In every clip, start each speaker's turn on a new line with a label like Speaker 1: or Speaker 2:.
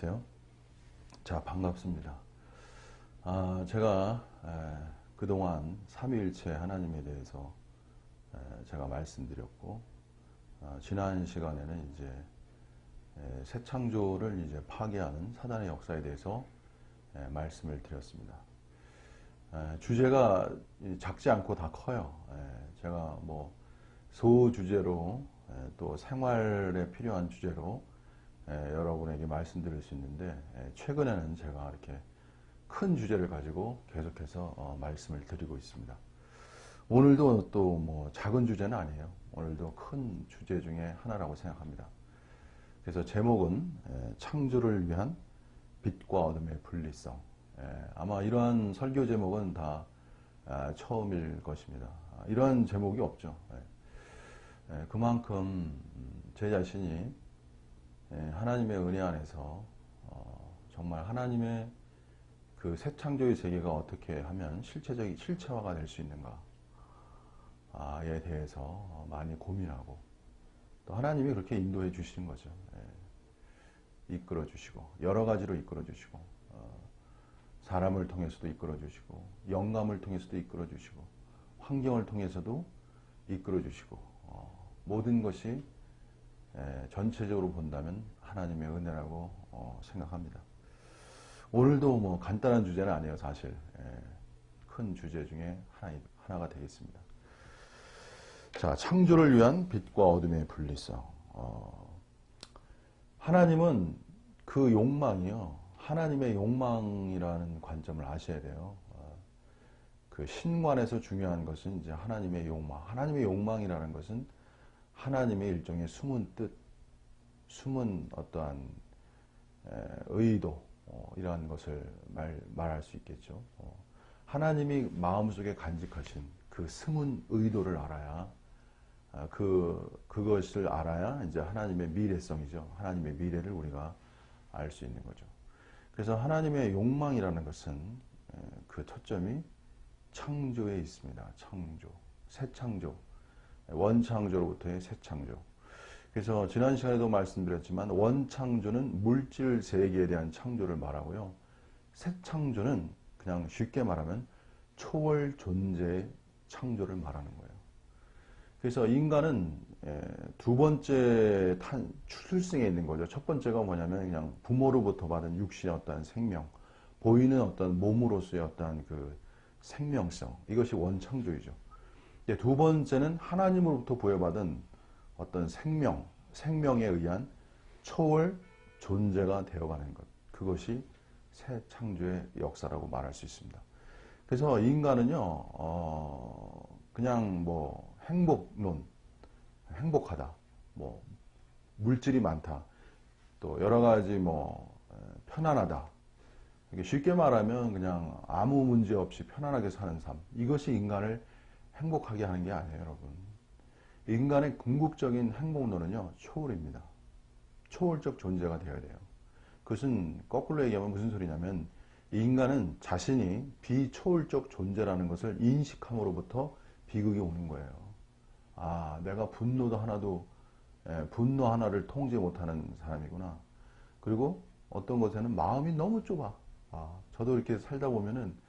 Speaker 1: 안녕하세요. 자, 반갑습니다. 제가 그동안 삼위일체 하나님에 대해서 제가 말씀드렸고, 지난 시간에는 이제 새 창조를 이제 파괴하는 사단의 역사에 대해서 말씀을 드렸습니다. 주제가 작지 않고 다 커요. 제가 뭐 소주제로 또 생활에 필요한 주제로 여러분에게 말씀드릴 수 있는데, 최근에는 제가 이렇게 큰 주제를 가지고 계속해서 말씀을 드리고 있습니다. 오늘도 또 뭐 작은 주제는 아니에요. 오늘도 큰 주제 중에 하나라고 생각합니다. 그래서 제목은 창조를 위한 빛과 어둠의 분리성. 아마 이러한 설교 제목은 다 처음일 것입니다. 이러한 제목이 없죠. 그만큼 제 자신이 하나님의 은혜 안에서 정말 하나님의 그 새 창조의 세계가 어떻게 하면 실체화가 될 수 있는가에 대해서 많이 고민하고, 또 하나님이 그렇게 인도해 주시는 거죠. 이끌어 주시고, 여러 가지로 이끌어 주시고, 사람을 통해서도 이끌어 주시고, 영감을 통해서도 이끌어 주시고, 환경을 통해서도 이끌어 주시고, 모든 것이 전체적으로 본다면 하나님의 은혜라고 생각합니다. 오늘도 뭐 간단한 주제는 아니에요, 사실. 큰 주제 중에 하나가 되겠습니다. 자, 창조를 위한 빛과 어둠의 분리성. 하나님은 그 욕망이요, 하나님의 욕망이라는 관점을 아셔야 돼요. 그 신관에서 중요한 것은 이제 하나님의 욕망. 하나님의 욕망이라는 것은 하나님의 일종의 숨은 뜻, 숨은 어떠한 의도, 이러한 것을 말할 수 있겠죠. 하나님이 마음속에 간직하신 그 숨은 의도를 알아야, 그것을 알아야 이제 하나님의 미래성이죠. 하나님의 미래를 우리가 알 수 있는 거죠. 그래서 하나님의 욕망이라는 것은 그 초점이 창조에 있습니다. 창조, 새 창조. 원창조로부터의 새 창조. 그래서 지난 시간에도 말씀드렸지만, 원창조는 물질 세계에 대한 창조를 말하고요, 새 창조는 그냥 쉽게 말하면 초월 존재의 창조를 말하는 거예요. 그래서 인간은 두 번째 출생에 있는 거죠. 첫 번째가 뭐냐면 그냥 부모로부터 받은 육신의 어떠한 생명, 보이는 어떤 몸으로서의 어떠한 그 생명성, 이것이 원창조이죠. 두 번째는 하나님으로부터 부여받은 어떤 생명에 의한 초월 존재가 되어가는 것. 그것이 새 창조의 역사라고 말할 수 있습니다. 그래서 인간은요, 그냥 뭐 행복하다, 뭐 물질이 많다, 또 여러 가지 뭐 편안하다. 쉽게 말하면 그냥 아무 문제 없이 편안하게 사는 삶. 이것이 인간을 행복하게 하는 게 아니에요, 여러분. 인간의 궁극적인 행복론은요, 초월입니다. 초월적 존재가 되어야 돼요. 그것은 거꾸로 얘기하면 무슨 소리냐면, 인간은 자신이 비초월적 존재라는 것을 인식함으로부터 비극이 오는 거예요. 내가 분노 하나를 통제 못하는 사람이구나. 그리고 어떤 것에는 마음이 너무 좁아. 저도 이렇게 살다 보면은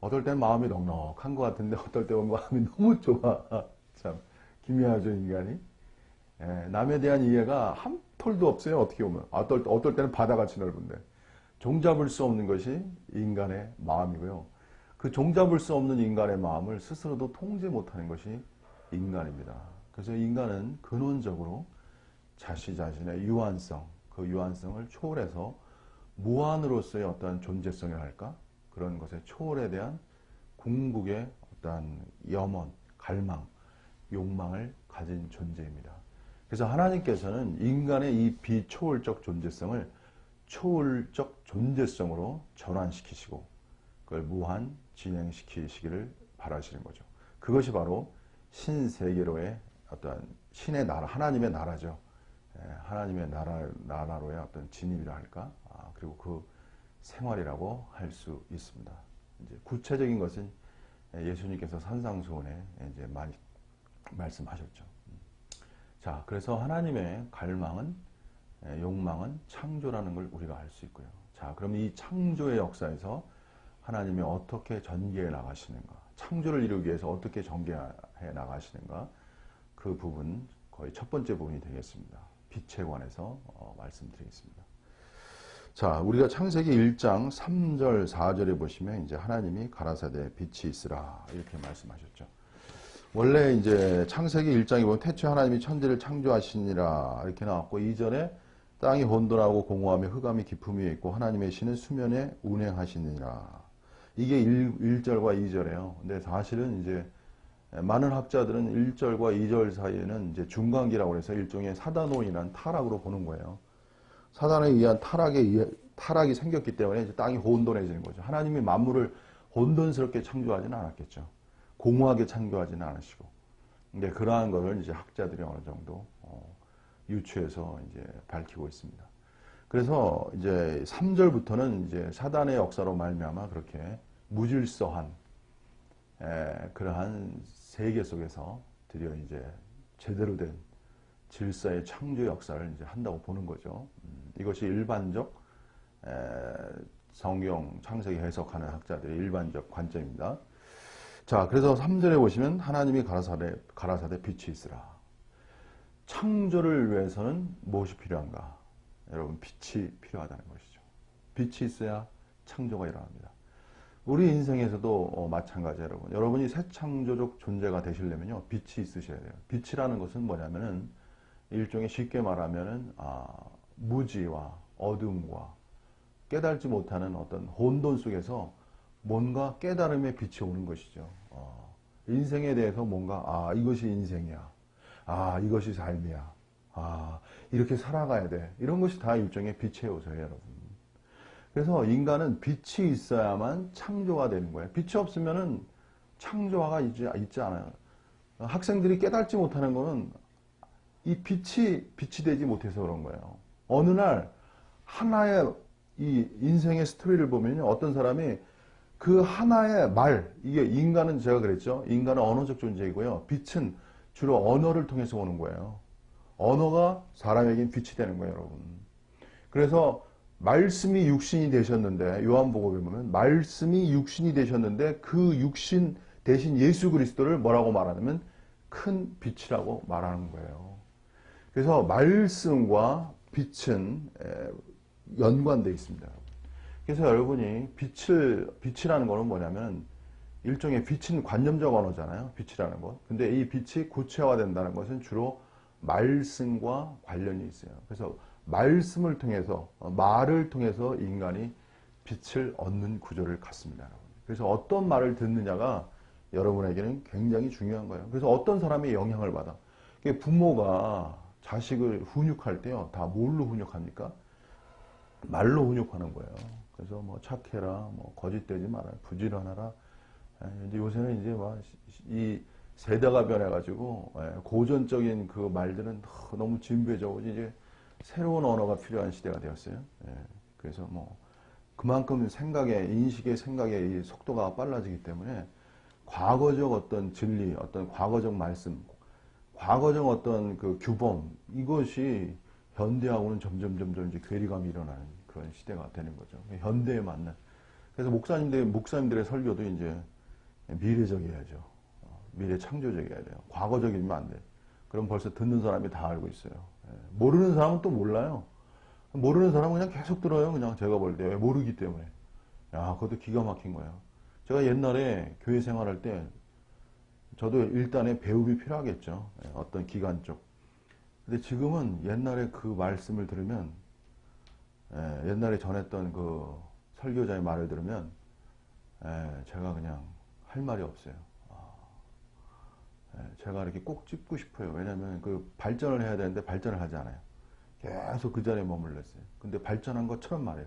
Speaker 1: 어떨 땐 마음이 넉넉한 것 같은데, 어떨 때 마음이 너무 좁아. 참 기묘하죠, 인간이. 남에 대한 이해가 한 톨도 없어요, 어떻게 보면. 어떨 때는 바다같이 넓은데. 종잡을 수 없는 것이 인간의 마음이고요. 그 종잡을 수 없는 인간의 마음을 스스로도 통제 못하는 것이 인간입니다. 그래서 인간은 근원적으로 자신의 유한성, 그 유한성을 초월해서 무한으로서의 어떠한 존재성이랄까? 그런 것의 초월에 대한 궁극의 어떠한 염원, 갈망, 욕망을 가진 존재입니다. 그래서 하나님께서는 인간의 이 비초월적 존재성을 초월적 존재성으로 전환시키시고, 그걸 무한 진행시키시기를 바라시는 거죠. 그것이 바로 신세계로의 어떠한 신의 나라, 하나님의 나라죠. 하나님의 나라로의 어떤 진입이라 할까? 그리고 그 생활이라고 할 수 있습니다. 이제 구체적인 것은 예수님께서 산상수훈에 이제 많이 말씀하셨죠. 자, 그래서 하나님의 갈망은 욕망은 창조라는 걸 우리가 알 수 있고요. 자, 그럼 이 창조의 역사에서 하나님이 어떻게 전개해 나가시는가, 창조를 이루기 위해서 어떻게 전개해 나가시는가, 그 부분 거의 첫 번째 부분이 되겠습니다. 빛에 관해서 말씀드리겠습니다. 자, 우리가 창세기 1장 3절 4절에 보시면 이제 하나님이 가라사대 빛이 있으라 이렇게 말씀하셨죠. 원래 이제 창세기 1장에 보면 태초에 하나님이 천지를 창조하시니라 이렇게 나왔고, 이전에 땅이 혼돈하고 공허하며 흑암이 깊음 위에 있고 하나님의 신은 수면에 운행하시니라. 이게 1절과 2절이에요. 근데 사실은 이제 많은 학자들은 1절과 2절 사이에는 이제 중간기라고 해서 일종의 사단원이란 타락으로 보는 거예요. 사단에 의한 타락이 생겼기 때문에 이제 땅이 혼돈해지는 거죠. 하나님이 만물을 혼돈스럽게 창조하지는 않았겠죠. 공허하게 창조하지는 않으시고. 근데 그러한 것을 이제 학자들이 어느 정도 유추해서 이제 밝히고 있습니다. 그래서 이제 3절부터는 이제 사단의 역사로 말미암아 그렇게 무질서한 그러한 세계 속에서 드디어 이제 제대로 된 질서의 창조 역사를 이제 한다고 보는 거죠. 이것이 일반적 성경 창세기 해석하는 학자들의 일반적 관점입니다. 자, 그래서 3절에 보시면 하나님이 가라사대 빛이 있으라. 창조를 위해서는 무엇이 필요한가? 여러분, 빛이 필요하다는 것이죠. 빛이 있어야 창조가 일어납니다. 우리 인생에서도 마찬가지예요, 여러분. 여러분이 새 창조적 존재가 되시려면요, 빛이 있으셔야 돼요. 빛이라는 것은 뭐냐면은 일종의 쉽게 말하면은 무지와 어둠과 깨달지 못하는 어떤 혼돈 속에서 뭔가 깨달음의 빛이 오는 것이죠. 인생에 대해서 뭔가 이것이 인생이야. 이것이 삶이야. 이렇게 살아가야 돼. 이런 것이 다 일종의 빛의 요소예요, 여러분. 그래서 인간은 빛이 있어야만 창조가 되는 거예요. 빛이 없으면은 창조화가 있지 않아요. 학생들이 깨닫지 못하는 거는 이 빛이 되지 못해서 그런 거예요. 어느 날 하나의 이 인생의 스토리를 보면요, 어떤 사람이 그 하나의 이게 인간은 제가 그랬죠. 인간은 언어적 존재이고요. 빛은 주로 언어를 통해서 오는 거예요. 언어가 사람에겐 빛이 되는 거예요, 여러분. 그래서 말씀이 육신이 되셨는데, 요한복음에 보면 말씀이 육신이 되셨는데 그 육신 대신 예수 그리스도를 뭐라고 말하냐면 큰 빛이라고 말하는 거예요. 그래서 말씀과 빛은 연관되어 있습니다. 그래서 여러분이 빛이라는 거는 뭐냐면 일종의 빛은 관념적 언어잖아요. 빛이라는 것. 근데 이 빛이 구체화된다는 것은 주로 말씀과 관련이 있어요. 그래서 말씀을 통해서, 말을 통해서 인간이 빛을 얻는 구조를 갖습니다. 그래서 어떤 말을 듣느냐가 여러분에게는 굉장히 중요한 거예요. 그래서 어떤 사람이 영향을 받아. 부모가 자식을 훈육할 때요, 다 뭘로 훈육합니까? 말로 훈육하는 거예요. 그래서 뭐 착해라, 뭐 거짓되지 마라, 부지런하라. 근데 요새는 이제 막 이 세대가 변해가지고 고전적인 그 말들은 너무 진부해져 이제 새로운 언어가 필요한 시대가 되었어요. 그래서 뭐 그만큼 인식의 생각의 이 속도가 빨라지기 때문에 과거적 어떤 진리, 어떤 과거적 말씀, 과거적 어떤 그 규범, 이것이 현대하고는 점점 이제 괴리감이 일어나는 그런 시대가 되는 거죠. 현대에 맞는. 그래서 목사님들의 설교도 이제 미래적이어야죠. 미래 창조적이어야 돼요. 과거적이면 안 돼. 그럼 벌써 듣는 사람이 다 알고 있어요. 모르는 사람은 또 몰라요. 모르는 사람은 그냥 계속 들어요. 그냥 제가 볼 때. 왜? 모르기 때문에. 그것도 기가 막힌 거예요. 제가 옛날에 교회 생활할 때 저도 일단의 배움이 필요하겠죠. 어떤 기간적. 근데 지금은 옛날에 그 말씀을 들으면, 옛날에 전했던 그 설교자의 말을 들으면, 제가 그냥 할 말이 없어요. 제가 이렇게 꼭 찝고 싶어요. 왜냐면 그 발전을 해야 되는데 발전을 하지 않아요. 계속 그 자리에 머물렀어요. 근데 발전한 것처럼 말해요.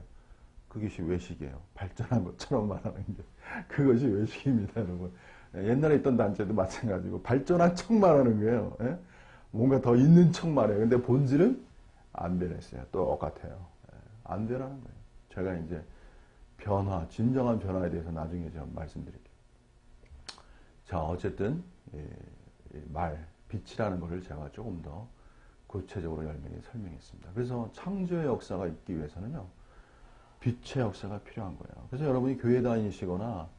Speaker 1: 그것이 외식이에요. 발전한 것처럼 말하는 게. 그것이 외식입니다, 여러분. 옛날에 있던 단체도 마찬가지고 발전한 척 말하는 거예요. 뭔가 더 있는 척 말해요. 근데 본질은 안 변했어요. 똑같아요. 안 변하는 거예요. 제가 이제 진정한 변화에 대해서 나중에 제가 말씀드릴게요. 자, 어쨌든 빛이라는 것을 제가 조금 더 구체적으로 설명했습니다. 그래서 창조의 역사가 있기 위해서는요, 빛의 역사가 필요한 거예요. 그래서 여러분이 교회 다니시거나,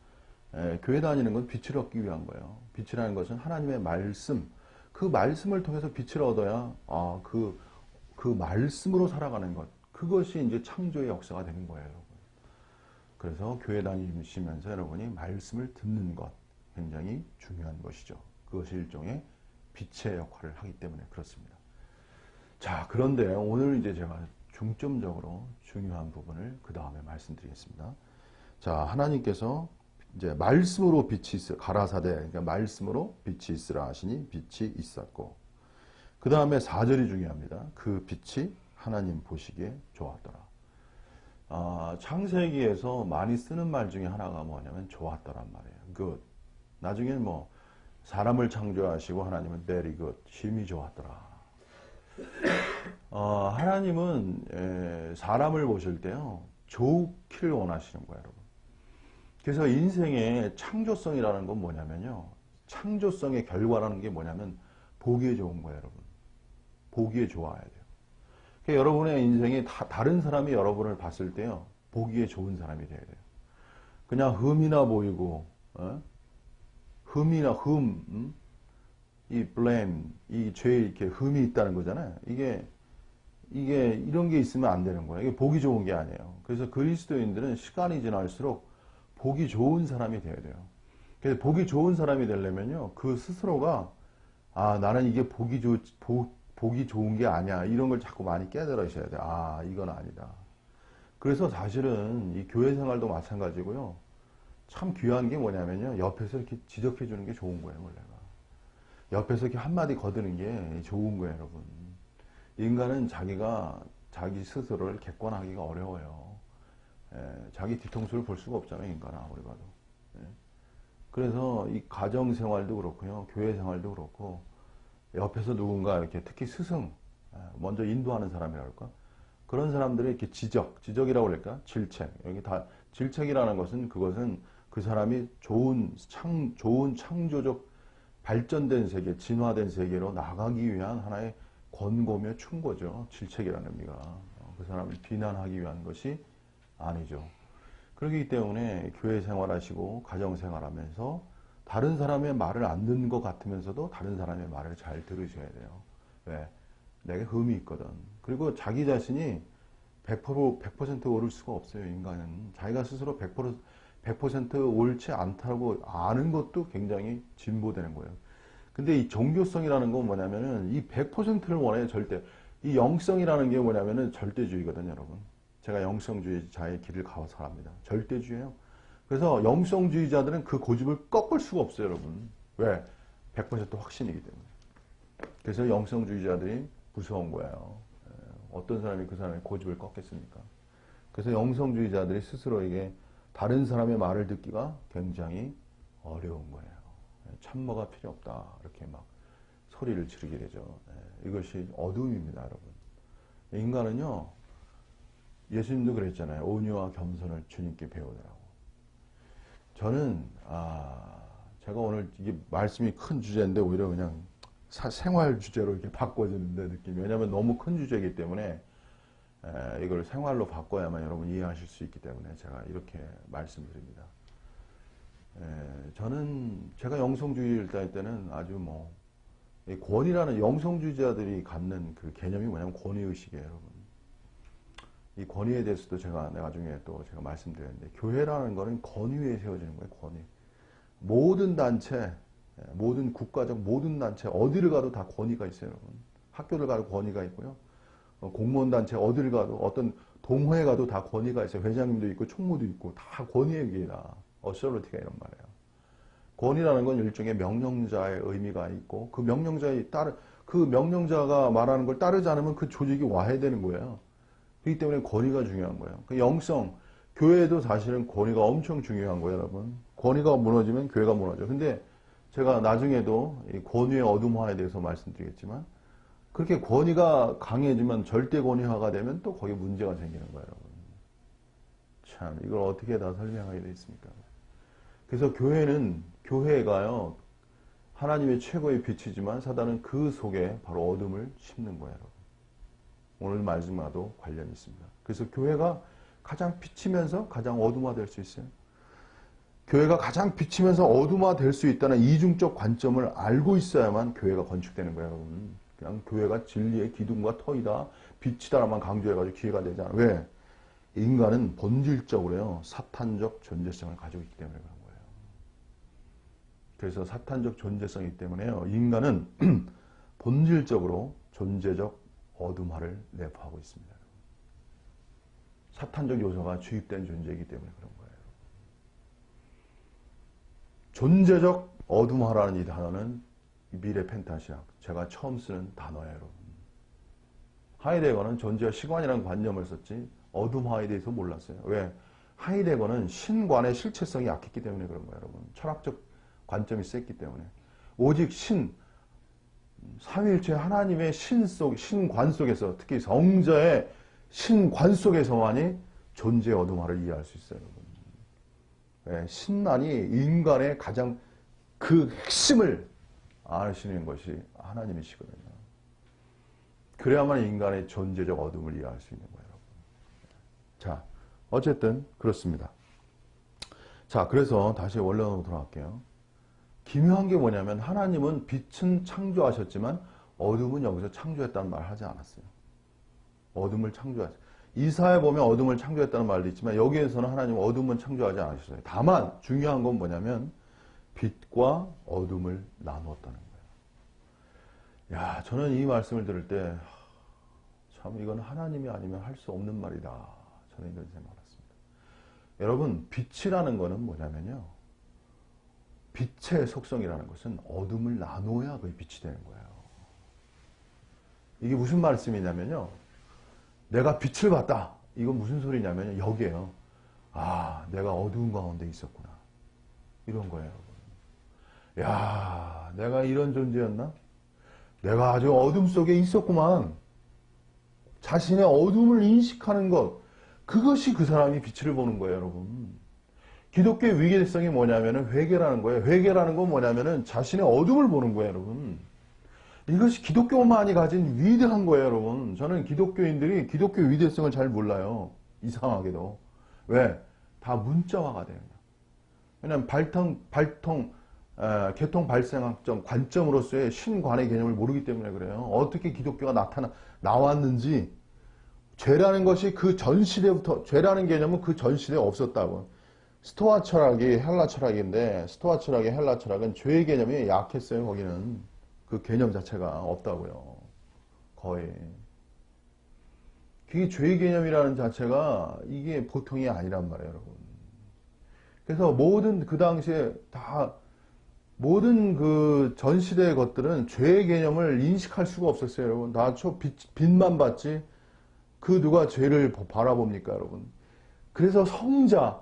Speaker 1: 교회 다니는 건 빛을 얻기 위한 거예요. 빛이라는 것은 하나님의 말씀, 그 말씀을 통해서 빛을 얻어야, 그 말씀으로 살아가는 것, 그것이 이제 창조의 역사가 되는 거예요, 여러분. 그래서 교회 다니시면서 여러분이 말씀을 듣는 것, 굉장히 중요한 것이죠. 그것이 일종의 빛의 역할을 하기 때문에 그렇습니다. 자, 그런데 오늘 이제 제가 중점적으로 중요한 부분을 그 다음에 말씀드리겠습니다. 자, 하나님께서 이제 말씀으로 빛이 있어, 가라사대, 그러니까 말씀으로 빛이 있으라 하시니 빛이 있었고, 그 다음에 4절이 중요합니다. 그 빛이 하나님 보시기에 좋았더라. 창세기에서 많이 쓰는 말 중에 하나가 뭐냐면 좋았더란 말이에요. good. 나중에 뭐 사람을 창조하시고 하나님은 very good, 심히 좋았더라. 하나님은 사람을 보실 때요, 좋기를 원하시는 거예요, 여러분. 그래서 인생의 창조성이라는 건 뭐냐면요, 창조성의 결과라는 게 뭐냐면 보기에 좋은 거예요, 여러분. 보기에 좋아야 돼요. 그러니까 여러분의 인생이 다른 사람이 여러분을 봤을 때요, 보기에 좋은 사람이 돼야 돼요. 그냥 흠이나 보이고, 이 blame, 이 죄에 이렇게 흠이 있다는 거잖아요. 이게 이런 게 있으면 안 되는 거예요. 이게 보기 좋은 게 아니에요. 그래서 그리스도인들은 시간이 지날수록 보기 좋은 사람이 돼야 돼요. 그래서 보기 좋은 사람이 되려면요, 그 스스로가 나는 이게 보기 좋은 게 아니야. 이런 걸 자꾸 많이 깨달으셔야 돼요. 이건 아니다. 그래서 사실은 이 교회 생활도 마찬가지고요. 참 귀한 게 뭐냐면요, 옆에서 이렇게 지적해 주는 게 좋은 거예요, 원래가. 옆에서 이렇게 한마디 거드는 게 좋은 거예요, 여러분. 인간은 자기 스스로를 객관하기가 어려워요. 자기 뒤통수를 볼 수가 없잖아요, 인간은 아무리 봐도. 그래서 이 가정 생활도 그렇고요, 교회 생활도 그렇고, 옆에서 누군가 이렇게 특히 스승, 먼저 인도하는 사람이랄까? 그런 사람들의 이렇게 지적이라고 그럴까? 질책. 여기 다, 질책이라는 것은 그것은 그 사람이 좋은 창조적 발전된 세계, 진화된 세계로 나가기 위한 하나의 권고며 충고죠. 질책이라는 의미가. 그 사람을 비난하기 위한 것이 아니죠. 그렇기 때문에 교회 생활하시고 가정 생활하면서 다른 사람의 말을 안 듣는 것 같으면서도 다른 사람의 말을 잘 들으셔야 돼요. 왜? 내게 흠이 있거든. 그리고 자기 자신이 100% 옳을 수가 없어요, 인간은. 자기가 스스로 100% 옳지 않다고 아는 것도 굉장히 진보되는 거예요. 근데 이 종교성이라는 건 뭐냐면은 이 100%를 원해요, 절대. 이 영성이라는 게 뭐냐면은 절대주의거든요, 여러분. 제가 영성주의자의 길을 가서 합니다. 절대주의예요. 그래서 영성주의자들은 그 고집을 꺾을 수가 없어요, 여러분. 왜? 100% 확신이기 때문에. 그래서 영성주의자들이 무서운 거예요. 어떤 사람이 그 사람의 고집을 꺾겠습니까? 그래서 영성주의자들이 스스로에게 다른 사람의 말을 듣기가 굉장히 어려운 거예요. 참모가 필요 없다. 이렇게 막 소리를 지르게 되죠. 이것이 어둠입니다, 여러분. 인간은요, 예수님도 그랬잖아요. 온유와 겸손을 주님께 배우더라고. 저는, 제가 오늘 이게 말씀이 큰 주제인데 오히려 그냥 생활 주제로 이렇게 바꿔지는데 느낌이. 왜냐하면 너무 큰 주제이기 때문에 이걸 생활로 바꿔야만 여러분 이해하실 수 있기 때문에 제가 이렇게 말씀드립니다. 저는 제가 영성주의를 할 때는 아주 권위라는 영성주의자들이 갖는 그 개념이 뭐냐면 권위의식이에요, 여러분. 이 권위에 대해서도 제가 나중에 또 제가 말씀드렸는데, 교회라는 거는 권위에 세워지는 거예요, 권위. 모든 단체, 모든 국가적 모든 단체, 어디를 가도 다 권위가 있어요, 여러분. 학교를 가도 권위가 있고요. 공무원 단체 어디를 가도, 어떤 동호회 가도 다 권위가 있어요. 회장님도 있고 총무도 있고 다 권위의 위에다. 어셔리티가 이런 말이에요. 권위라는 건 일종의 명령자의 의미가 있고, 그 명령자가 말하는 걸 따르지 않으면 그 조직이 와해되는 거예요. 그렇기 때문에 권위가 중요한 거예요. 그 영성, 교회도 사실은 권위가 엄청 중요한 거예요, 여러분. 권위가 무너지면 교회가 무너져. 근데 제가 나중에도 이 권위의 어둠화에 대해서 말씀드리겠지만, 그렇게 권위가 강해지면 절대 권위화가 되면 또 거기에 문제가 생기는 거예요, 여러분. 참, 이걸 어떻게 다 설명하게 돼 있습니까? 그래서 교회가요, 하나님의 최고의 빛이지만 사단은 그 속에 바로 어둠을 심는 거예요. 여러분. 오늘 말씀과도 관련이 있습니다. 그래서 교회가 가장 비치면서 가장 어둠화될 수 있어요. 교회가 가장 비치면서 어둠화될 수 있다는 이중적 관점을 알고 있어야만 교회가 건축되는 거예요. 여러분. 그냥 교회가 진리의 기둥과 터이다, 빛이다라만 강조해가지고 기회가 되지 않아요. 왜? 인간은 본질적으로요, 사탄적 존재성을 가지고 있기 때문에 그런 거예요. 그래서 사탄적 존재성이기 때문에요, 인간은 본질적으로 존재적 어둠화를 내포하고 있습니다. 사탄적 요소가 주입된 존재이기 때문에 그런 거예요. 존재적 어둠화라는 이 단어는 미래 펜타시학, 제가 처음 쓰는 단어예요, 여러분. 하이데거는 존재와 시간이라는 관념을 썼지 어둠화에 대해서 몰랐어요. 왜? 하이데거는 신관의 실체성이 약했기 때문에 그런 거예요, 여러분. 철학적 관점이 셌기 때문에. 오직 삼위일체 하나님의 신관 속에서, 특히 성자의 신관 속에서만이 존재의 어둠화를 이해할 수 있어요, 여러분. 네, 신난이 인간의 가장 그 핵심을 아시는 것이 하나님이시거든요. 그래야만 인간의 존재적 어둠을 이해할 수 있는 거예요, 여러분. 자, 어쨌든 그렇습니다. 자, 그래서 다시 원론으로 돌아갈게요. 기묘한 게 뭐냐면 하나님은 빛은 창조하셨지만 어둠은 여기서 창조했다는 말을 하지 않았어요. 어둠을 창조하셨어요. 이사에 보면 어둠을 창조했다는 말도 있지만 여기에서는 하나님은 어둠은 창조하지 않으셨어요. 다만 중요한 건 뭐냐면 빛과 어둠을 나누었다는 거예요. 야, 저는 이 말씀을 들을 때 참 이건 하나님이 아니면 할 수 없는 말이다. 저는 이런 생각을 했습니다. 여러분, 빛이라는 거는 뭐냐면요, 빛의 속성이라는 것은 어둠을 나누어야 그게 빛이 되는 거예요. 이게 무슨 말씀이냐면요, 내가 빛을 봤다. 이건 무슨 소리냐면 여기에요. 아, 내가 어두운 가운데 있었구나. 이런 거예요. 야, 내가 이런 존재였나? 내가 아주 어둠 속에 있었구만. 자신의 어둠을 인식하는 것, 그것이 그 사람이 빛을 보는 거예요, 여러분. 기독교의 위계성이 뭐냐면은 회개라는 거예요. 회개라는 건 뭐냐면은 자신의 어둠을 보는 거예요, 여러분. 이것이 기독교만이 가진 위대한 거예요, 여러분. 저는 기독교인들이 기독교 위대성을 잘 몰라요. 이상하게도. 왜? 다 문자화가 돼요. 왜냐하면 개통 발생학적 관점으로서의 신관의 개념을 모르기 때문에 그래요. 어떻게 기독교가 나왔는지, 죄라는 것이 그 전 시대부터, 죄라는 개념은 그 전 시대에 없었다고. 스토아 철학이 헬라 철학인데, 스토아 철학의 헬라 철학은 죄의 개념이 약했어요, 거기는. 그 개념 자체가 없다고요. 거의. 그게 죄의 개념이라는 자체가 이게 보통이 아니란 말이에요, 여러분. 그래서 모든 그 당시에 모든 그 전 시대의 것들은 죄의 개념을 인식할 수가 없었어요, 여러분. 다 빛만 봤지. 그 누가 죄를 바라봅니까, 여러분. 그래서 성자,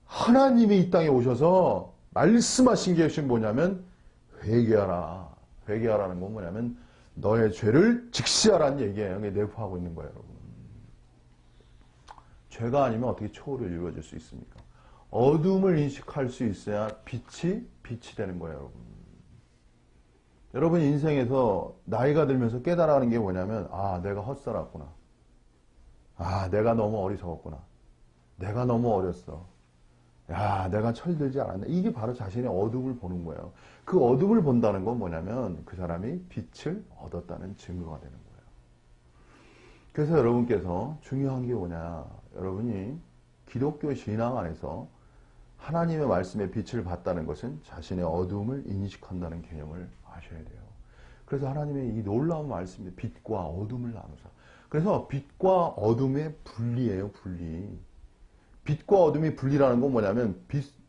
Speaker 1: 하나님이 이 땅에 오셔서 말씀하신 것이 뭐냐면 회개하라. 회개하라는 건 뭐냐면 너의 죄를 직시하라는 얘기예요. 내포하고 있는 거예요, 여러분. 죄가 아니면 어떻게 초월을 이루어질 수 있습니까? 어둠을 인식할 수 있어야 빛이 되는 거예요, 여러분. 여러분 인생에서 나이가 들면서 깨달아가는 게 뭐냐면, 아, 내가 헛살았구나. 아, 내가 너무 어리석었구나. 내가 너무 어렸어. 야, 내가 철들지 않았네. 이게 바로 자신의 어둠을 보는 거예요. 그 어둠을 본다는 건 뭐냐면 그 사람이 빛을 얻었다는 증거가 되는 거예요. 그래서 여러분께서 중요한 게 뭐냐. 여러분이 기독교 신앙 안에서 하나님의 말씀에 빛을 봤다는 것은 자신의 어둠을 인식한다는 개념을 아셔야 돼요. 그래서 하나님의 이 놀라운 말씀이 빛과 어둠을 나누사. 그래서 빛과 어둠의 분리예요, 분리. 빛과 어둠이 분리라는 건 뭐냐면,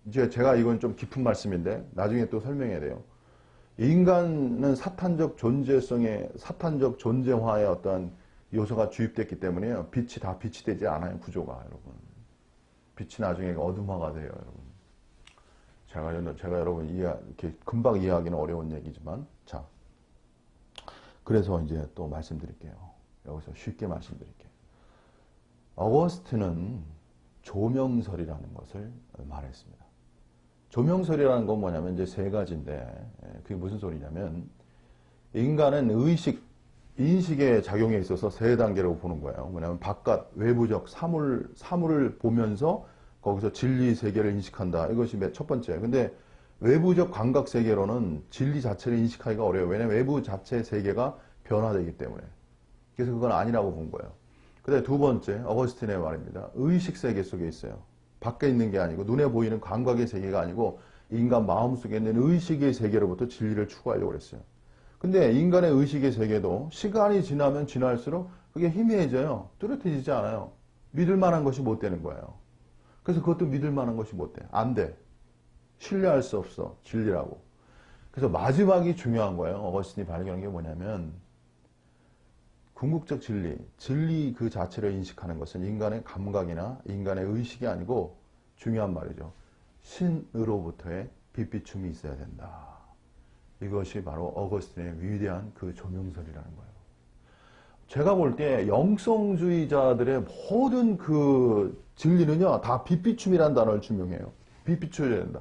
Speaker 1: 이제 제가 이건 좀 깊은 말씀인데, 나중에 또 설명해야 돼요. 인간은 사탄적 존재화의 어떤 요소가 주입됐기 때문에요. 빛이 다 빛이 되지 않아요, 구조가, 여러분. 빛이 나중에 어둠화가 돼요, 여러분. 제가 여러분 이렇게 금방 이해하기는 어려운 얘기지만, 자. 그래서 이제 또 말씀드릴게요. 여기서 쉽게 말씀드릴게요. 어거스틴은 조명설이라는 것을 말했습니다. 조명설이라는 건 뭐냐면 이제 세 가지인데, 그게 무슨 소리냐면, 인간은 인식의 작용에 있어서 세 단계라고 보는 거예요. 뭐냐면 바깥, 외부적, 사물을 보면서 거기서 진리 세계를 인식한다. 이것이 첫 번째. 근데 외부적 감각 세계로는 진리 자체를 인식하기가 어려워요. 왜냐하면 외부 자체 세계가 변화되기 때문에. 그래서 그건 아니라고 본 거예요. 그다음에 두 번째, 어거스틴의 말입니다. 의식 세계 속에 있어요. 밖에 있는 게 아니고 눈에 보이는 감각의 세계가 아니고 인간 마음 속에 있는 의식의 세계로부터 진리를 추구하려고 그랬어요. 근데 인간의 의식의 세계도 시간이 지나면 지날수록 그게 희미해져요. 뚜렷해지지 않아요. 믿을 만한 것이 못 되는 거예요. 그래서 그것도 믿을 만한 것이 못 돼. 안 돼. 신뢰할 수 없어. 진리라고. 그래서 마지막이 중요한 거예요. 어거스틴이 발견한 게 뭐냐면 궁극적 진리 그 자체를 인식하는 것은 인간의 감각이나 인간의 의식이 아니고 중요한 말이죠. 신으로부터의 빛비춤이 있어야 된다. 이것이 바로 어거스틴의 위대한 그 조명설이라는 거예요. 제가 볼 때 영성주의자들의 모든 그 진리는요, 다 빛비춤이라는 단어를 준명해요. 빛비춰야 된다.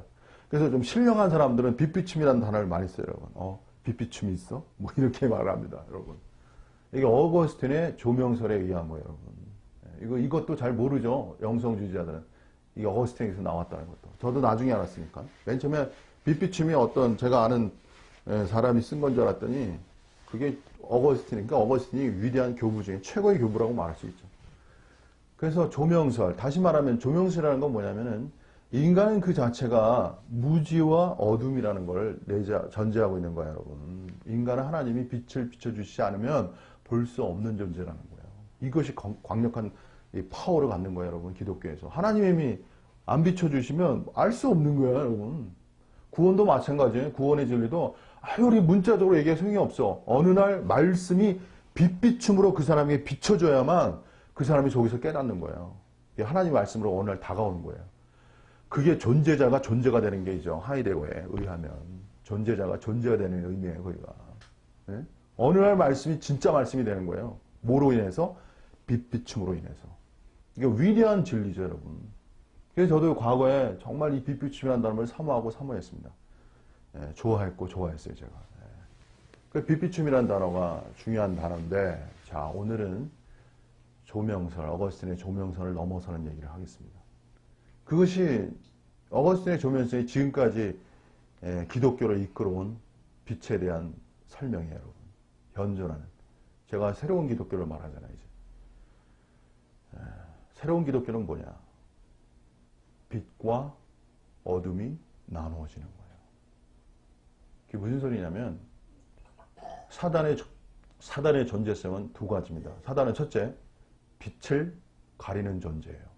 Speaker 1: 그래서 좀 신령한 사람들은 빛비춤이라는 단어를 많이 써요, 여러분. 빛비춤이 있어? 뭐 이렇게 말을 합니다, 여러분. 이게 어거스틴의 조명설에 의한 거예요, 여러분. 이것도 잘 모르죠, 영성주의자들은. 이게 어거스틴에서 나왔다는 것도. 저도 나중에 알았으니까. 맨 처음에 빛비춤이 어떤 제가 아는 사람이 쓴 건 줄 알았더니 그게 어거스틴이니까 어거스틴이 위대한 교부 중에 최고의 교부라고 말할 수 있죠. 그래서 조명설, 다시 말하면 조명설이라는 건 뭐냐면은 인간은 그 자체가 무지와 어둠이라는 걸 전제하고 있는 거예요, 여러분. 인간은 하나님이 빛을 비춰주시지 않으면 볼 수 없는 존재라는 거예요. 이것이 강력한 파워를 갖는 거예요, 여러분. 기독교에서. 하나님이 안 비춰주시면 알 수 없는 거예요, 여러분. 구원도 마찬가지예요. 구원의 진리도 아무리 문자적으로 얘기해 소용이 없어. 어느 날 말씀이 빛비춤으로 그 사람에게 비춰줘야만 그 사람이 저기서 깨닫는 거예요. 하나님 말씀으로 어느 날 다가오는 거예요. 그게 존재자가 존재가 되는 게이죠. 하이데거에 의하면. 존재자가 존재가 되는 의미예요, 거기가. 네? 어느 날 말씀이 진짜 말씀이 되는 거예요. 뭐로 인해서? 빛비춤으로 인해서. 이게 위대한 진리죠, 여러분. 그래서 저도 과거에 정말 이 빛비춤이라는 단어를 사모하고 사모했습니다. 예, 좋아했어요, 제가. 예. 그 빛비춤이라는 단어가 중요한 단어인데, 자, 오늘은 조명설, 어거스틴의 조명설을 넘어서는 얘기를 하겠습니다. 그것이 어거스틴의 조명설이 지금까지 기독교를 이끌어온 빛에 대한 설명이에요, 여러분. 현존하는. 제가 새로운 기독교를 말하잖아요, 이제. 새로운 기독교는 뭐냐? 빛과 어둠이 나누어지는 거예요. 그게 무슨 소리냐면 사단의 존재성은 두 가지입니다. 사단은 첫째, 빛을 가리는 존재예요.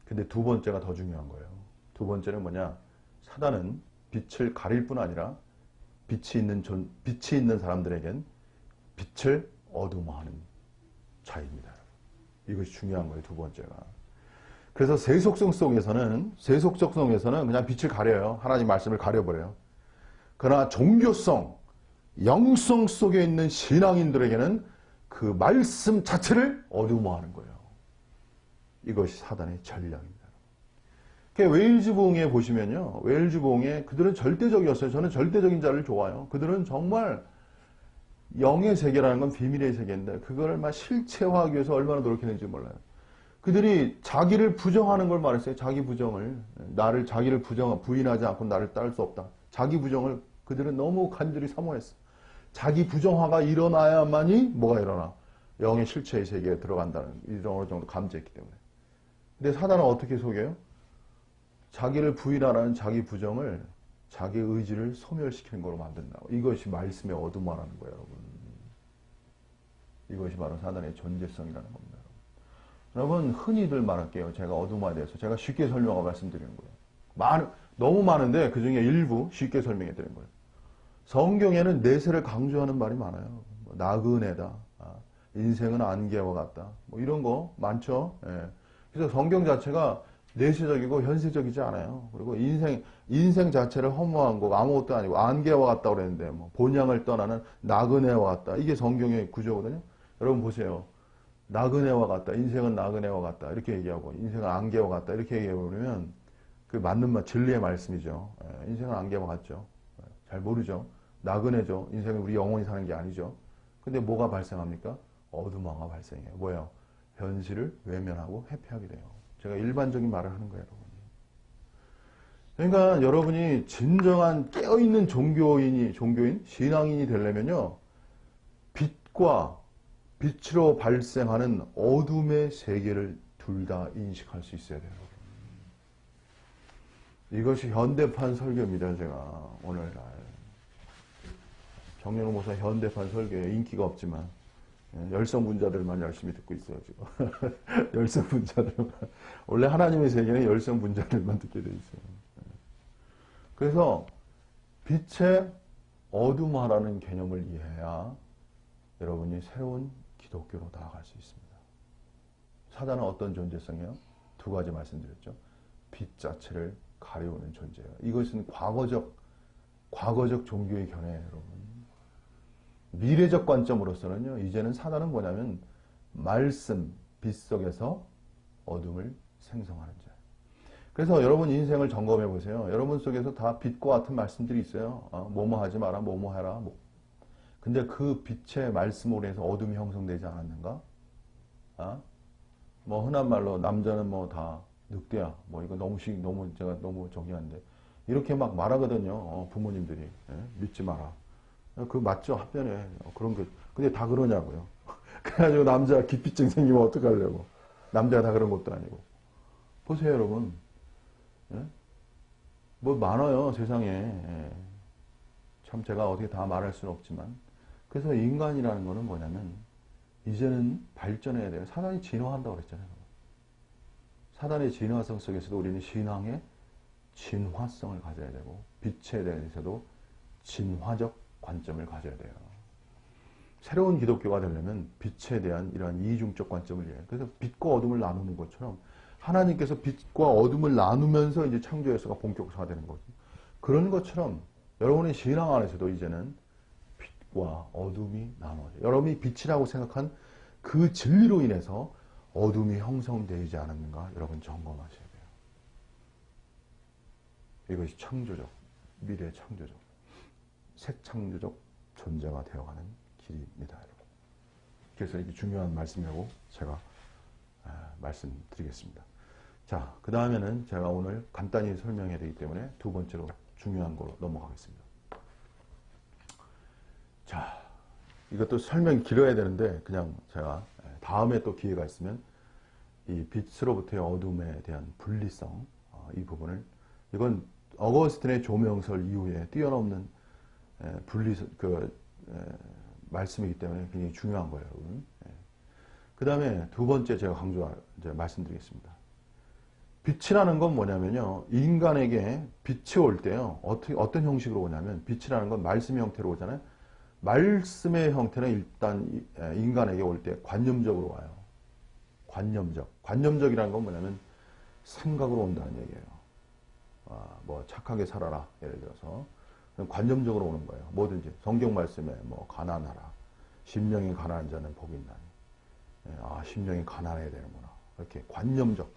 Speaker 1: 근데 두 번째가 더 중요한 거예요. 두 번째는 뭐냐? 사단은 빛을 가릴 뿐 아니라 빛이 있는 사람들에겐 빛을 어둠화하는 자입니다. 이것이 중요한 거예요, 두 번째가. 그래서 세속성 속에서는 그냥 빛을 가려요. 하나님 말씀을 가려버려요. 그러나 종교성, 영성 속에 있는 신앙인들에게는 그 말씀 자체를 어둠화하는 거예요. 이것이 사단의 전략입니다. 웨일즈 부흥회 보시면요. 웨일즈 부흥회 그들은 절대적이었어요. 저는 절대적인 자를 좋아해요. 그들은 정말 영의 세계라는 건 비밀의 세계인데 그걸 막 실체화하기 위해서 얼마나 노력했는지 몰라요. 그들이 자기를 부정하는 걸 말했어요. 자기 부정을. 자기를 부인하지 않고 나를 따를 수 없다. 자기 부정을 그들은 너무 간절히 사모했어. 자기 부정화가 일어나야만이 뭐가 일어나? 영의 실체의 세계에 들어간다는 이런 어느 정도 감지했기 때문에. 근데 사단은 어떻게 속여요? 자기를 부인하라는 자기 부정을 자기 의지를 소멸시키는 걸로 만든다고. 이것이 말씀의 어둠화라는 거예요, 여러분. 이것이 바로 사단의 존재성이라는 겁니다. 여러분, 흔히들 말할게요. 제가 어둠화에 대해서. 제가 쉽게 설명하고 말씀드리는 거예요. 너무 많은데 그 중에 일부 쉽게 설명해 드리는 거예요. 성경에는 내세를 강조하는 말이 많아요. 나그네다. 인생은 안개와 같다. 뭐 이런 거 많죠. 예. 그래서 성경 자체가 내세적이고 현세적이지 않아요. 그리고 인생 자체를 허무한 거고 아무것도 아니고 안개와 같다고 그랬는데 뭐 본향을 떠나는 나그네와 같다. 이게 성경의 구조거든요. 여러분 보세요. 나그네와 같다. 인생은 나그네와 같다. 이렇게 얘기하고 인생은 안개와 같다. 이렇게 얘기해버리면 그 맞는 말, 진리의 말씀이죠. 인생은 안개와 같죠. 잘 모르죠. 나그네죠. 인생은 우리 영원히 사는 게 아니죠. 근데 뭐가 발생합니까? 어두망가 발생해요. 뭐예요? 현실을 외면하고 회피하게 돼요. 제가 일반적인 말을 하는 거예요, 여러분. 그러니까 여러분이 진정한 깨어있는 종교인, 신앙인이 되려면요, 빛과 빛으로 발생하는 어둠의 세계를 둘 다 인식할 수 있어야 돼요. 이것이 현대판 설교입니다, 제가 오늘날. 정영호 목사 현대판 설교에 인기가 없지만 열성분자들만 열심히 듣고 있어요, 지금. 열성분자들만. 원래 하나님의 세계는 열성분자들만 듣게 돼 있어요. 그래서 빛의 어둠화라는 개념을 이해해야 여러분이 새로운 기독교로 나아갈 수 있습니다. 사단은 어떤 존재성이에요? 두 가지 말씀드렸죠. 빛 자체를 가려우는 존재예요. 이것은 과거적 종교의 견해예요, 여러분. 미래적 관점으로서는요, 이제는 사단은 뭐냐면 말씀, 빛 속에서 어둠을 생성하는 자예요. 그래서 여러분 인생을 점검해 보세요. 여러분 속에서 다 빛과 같은 말씀들이 있어요. 뭐뭐 하지 마라, 뭐뭐 해라. 근데 그 빛의 말씀으로 해서 어둠이 형성되지 않았는가? 뭐 흔한 말로 남자는 뭐 다 늑대야. 뭐 이거 너무 제가 너무 정의한데 이렇게 막 말하거든요. 부모님들이. 믿지 마라. 그거 맞죠? 한편에 그런 게. 근데 다 그러냐고요. 그래가지고 남자 기피증 생기면 어떡하려고. 남자가 다 그런 것도 아니고. 보세요, 여러분. 뭐 많아요, 세상에. 참 제가 어떻게 다 말할 수는 없지만. 그래서 인간이라는 거는 뭐냐면 이제는 발전해야 돼요. 사단이 진화한다고 그랬잖아요. 사단의 진화성 속에서도 우리는 신앙의 진화성을 가져야 되고 빛에 대해서도 진화적 관점을 가져야 돼요. 새로운 기독교가 되려면 빛에 대한 이러한 이중적 관점을 이해해요. 그래서 빛과 어둠을 나누는 것처럼 하나님께서 빛과 어둠을 나누면서 이제 창조 역사가 본격화되는 거죠. 그런 것처럼 여러분의 신앙 안에서도 이제는 빛과 어둠이 나눠져요. 여러분이 빛이라고 생각한 그 진리로 인해서 어둠이 형성되지 않았는가 여러분 점검하셔야 돼요. 이것이 창조적, 미래 창조적, 새 창조적 존재가 되어가는 길입니다, 여러분. 그래서 이게 중요한 말씀이라고 제가 말씀드리겠습니다. 자, 그 다음에는 제가 오늘 간단히 설명해야 되기 때문에 두 번째로 중요한 거로 넘어가겠습니다. 자, 이것도 설명이 길어야 되는데 그냥 제가 다음에 또 기회가 있으면 이 빛으로부터의 어둠에 대한 분리성, 이 부분을, 이건 어거스틴의 조명설 이후에 뛰어넘는 말씀이기 때문에 굉장히 중요한 거예요, 여러분. 그 다음에 두 번째 제가 말씀드리겠습니다. 빛이라는 건 뭐냐면요, 인간에게 빛이 올 때요, 어떤 형식으로 오냐면, 빛이라는 건 말씀의 형태로 오잖아요. 말씀의 형태는 일단 인간에게 올 때 관념적으로 와요. 관념적이라는 건 뭐냐면 생각으로 온다는 얘기예요. 뭐 착하게 살아라, 예를 들어서 관념적으로 오는 거예요. 뭐든지 성경 말씀에 뭐 가난하라, 심령이 가난한 자는 복이 있나니, 심령이 가난해야 되는구나, 이렇게 관념적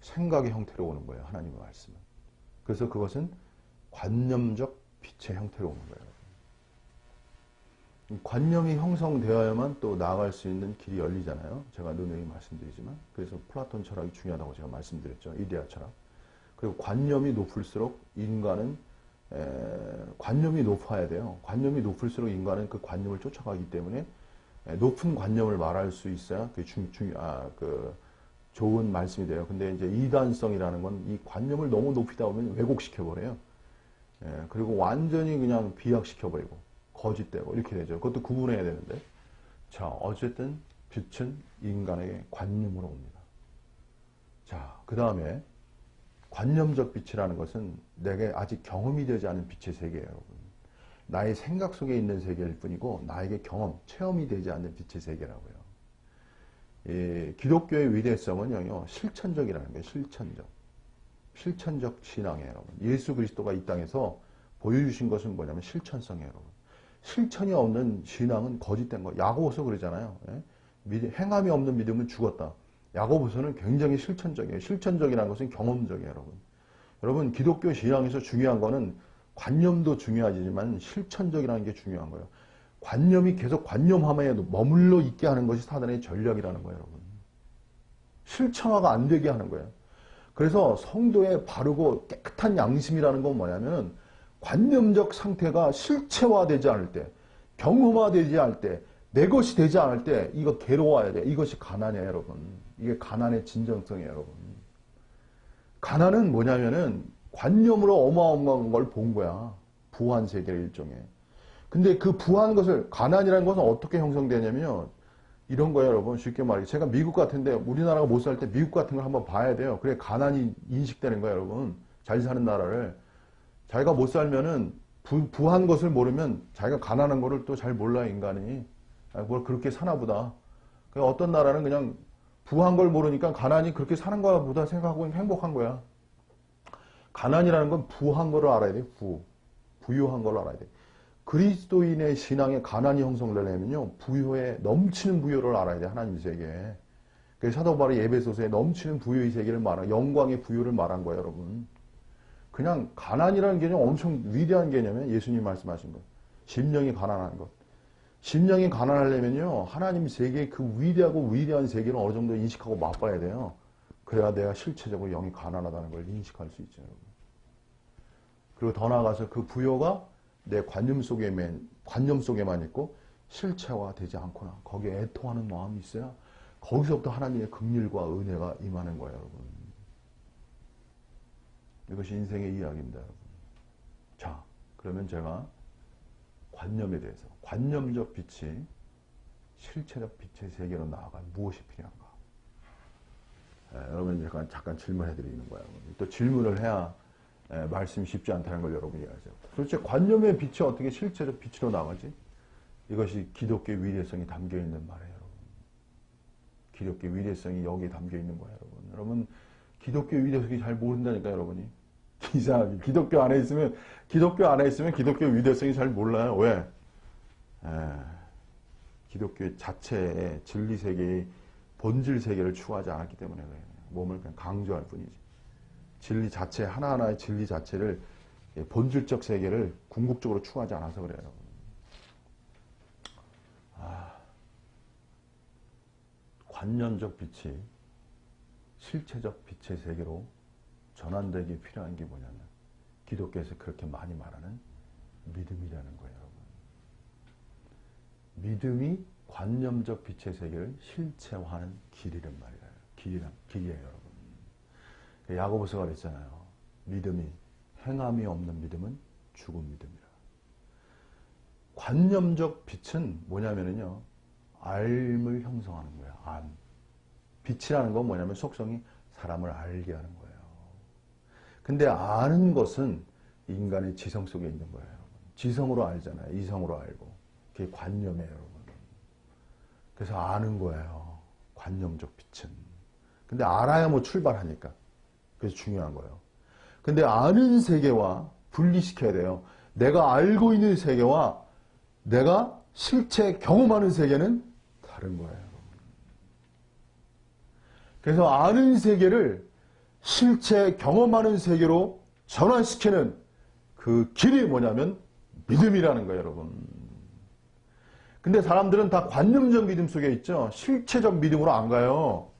Speaker 1: 생각의 형태로 오는 거예요, 하나님의 말씀은. 그래서 그것은 관념적 빛의 형태로 오는 거예요. 관념이 형성되어야만 또 나아갈 수 있는 길이 열리잖아요. 제가 누누이 말씀드리지만. 그래서 플라톤 철학이 중요하다고 제가 말씀드렸죠. 이데아 철학. 그리고 관념이 높을수록 인간은 관념이 높아야 돼요. 관념이 높을수록 인간은 그 관념을 쫓아가기 때문에 높은 관념을 말할 수 있어야 좋은 말씀이 돼요. 근데 이제 이단성이라는 건 이 관념을 너무 높이다 보면 왜곡시켜버려요. 그리고 완전히 그냥 비약시켜버리고 거짓되고 이렇게 되죠. 그것도 구분해야 되는데. 자, 어쨌든 빛은 인간에게 관념으로 옵니다. 자, 그 다음에 관념적 빛이라는 것은 내게 아직 경험이 되지 않은 빛의 세계예요, 여러분. 나의 생각 속에 있는 세계일 뿐이고 나에게 체험이 되지 않는 빛의 세계라고요. 기독교의 위대성은요, 실천적이라는 거예요. 실천적 신앙이에요, 여러분. 예수 그리스도가 이 땅에서 보여주신 것은 뭐냐면 실천성이에요, 여러분. 실천이 없는 신앙은 거짓된 거. 야고보서 그러잖아요. 행함이 없는 믿음은 죽었다. 야고보서는 굉장히 실천적이에요. 실천적이라는 것은 경험적이에요, 여러분. 여러분, 기독교 신앙에서 중요한 거는 관념도 중요하지만 실천적이라는 게 중요한 거예요. 관념이 계속 관념함에 머물러 있게 하는 것이 사단의 전략이라는 거예요, 여러분. 실천화가 안 되게 하는 거예요. 그래서 성도의 바르고 깨끗한 양심이라는 건 뭐냐면 관념적 상태가 실체화되지 않을 때, 경험화되지 않을 때, 내 것이 되지 않을 때 이거 괴로워야 돼. 이것이 가난이에요, 여러분. 이게 가난의 진정성이에요, 여러분. 가난은 뭐냐면은 관념으로 어마어마한 걸 본 거야. 부한 세계의 일종의. 근데 그 부한 것을, 가난이라는 것은 어떻게 형성되냐면요. 이런 거예요, 여러분. 쉽게 말해. 제가 미국 같은데, 우리나라가 못 살 때 미국 같은 걸 한번 봐야 돼요. 그래, 가난이 인식되는 거예요, 여러분. 잘 사는 나라를. 자기가 못 살면은, 부한 것을 모르면 자기가 가난한 거를 또 잘 몰라요, 인간이. 뭘 그렇게 사나 보다. 어떤 나라는 그냥 부한 걸 모르니까 가난이 그렇게 사는 거야 보다 생각하고 행복한 거야. 가난이라는 건 부한 거를 알아야 돼, 부유한 걸 알아야 돼. 그리스도인의 신앙에 가난이 형성되려면요, 부유에 넘치는 부유를 알아야 돼, 하나님 세계에. 그래서 사도 바울이 에베소서에 넘치는 부유의 세계를 말한, 영광의 부유를 말한 거예요, 여러분. 그냥 가난이라는 개념 엄청 위대한 개념이에요. 예수님 말씀하신 것. 심령이 가난한 것. 심령이 가난하려면요, 하나님 세계의 그 위대하고 위대한 세계를 어느 정도 인식하고 맛봐야 돼요. 그래야 내가 실체적으로 영이 가난하다는 걸 인식할 수 있죠, 여러분. 그리고 더 나아가서 그 부여가 내 관념 속에만 있고 실체화되지 않거나 거기에 애통하는 마음이 있어야 거기서부터 하나님의 긍휼과 은혜가 임하는 거예요, 여러분. 이것이 인생의 이야기입니다, 여러분. 자, 그러면 제가 관념에 대해서, 관념적 빛이 실체적 빛의 세계로 나아갈 무엇이 필요한가? 여러분 잠깐 질문해 드리는 거예요. 또 질문을 해야 말씀이 쉽지 않다는 걸 여러분이 알죠. 도대체 관념의 빛이 어떻게 실체적 빛으로 나가지? 이것이 기독교의 위대성이 담겨 있는 말이에요, 여러분. 기독교의 위대성이 여기에 담겨 있는 거예요, 여러분. 여러분, 기독교의 위대성이 잘 모른다니까, 여러분이. 이상하게. 기독교 안에 있으면 기독교의 위대성이 잘 몰라요. 왜? 기독교 자체의 진리 세계의 본질 세계를 추구하지 않았기 때문에 그래요. 몸을 그냥 강조할 뿐이지. 진리 자체, 하나하나의 진리 자체를, 본질적 세계를 궁극적으로 추구하지 않아서 그래요. 관념적 빛이 실체적 빛의 세계로 전환되기 필요한 게 뭐냐면 기독교에서 그렇게 많이 말하는 믿음이라는 거예요, 여러분. 믿음이 관념적 빛의 세계를 실체화하는 길이란 말이에요. 길이에요, 여러분. 야고보서가 그랬잖아요. 믿음이, 행함이 없는 믿음은 죽은 믿음이라. 관념적 빛은 뭐냐면요, 알을 형성하는 거예요. 알. 빛이라는 건 뭐냐면 속성이 사람을 알게 하는 거예요. 근데 아는 것은 인간의 지성 속에 있는 거예요. 지성으로 알잖아요. 이성으로 알고. 그게 관념이에요, 여러분. 그래서 아는 거예요. 관념적 빛은. 근데 알아야 뭐 출발하니까. 그래서 중요한 거예요. 근데 아는 세계와 분리시켜야 돼요. 내가 알고 있는 세계와 내가 실체 경험하는 세계는 다른 거예요. 그래서 아는 세계를 실체 경험하는 세계로 전환시키는 그 길이 뭐냐면 믿음이라는 거예요, 여러분. 근데 사람들은 다 관념적 믿음 속에 있죠. 실체적 믿음으로 안 가요.